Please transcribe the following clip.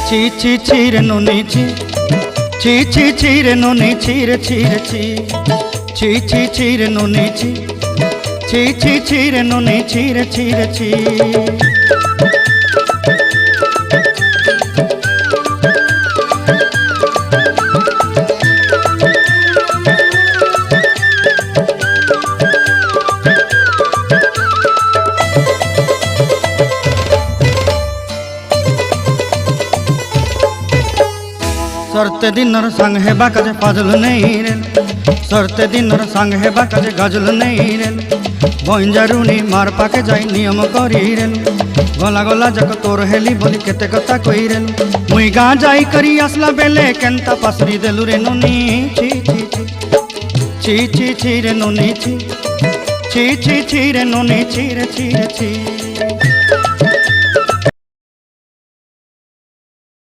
ছি ছি ছি রে নুনি ছি, ছি ছি ছি রে নুনি ছি রে ছি রে ছি, ছি ছি ছি রে নুনি ছি, ছি ছি ছি রে নুনি ছি রে ছি রে ছি। सरते दिनर संग हेबा काजे फाजल नहीं रेल, सरते दिनर संग हेबा काजे गाजल नहीं रेल, बंजारुनी मार पाके जाई नियम करी रेल, गला गला जक तोर हेली बोली केते कथा कई रेल, मुई गाँ जाई करी आसला बेले केंता पासरी देलु रे नुनी ची ची ची ची ची ची रे नुनी ची, ची ची ची रे नुनी ची रे ची रे ची।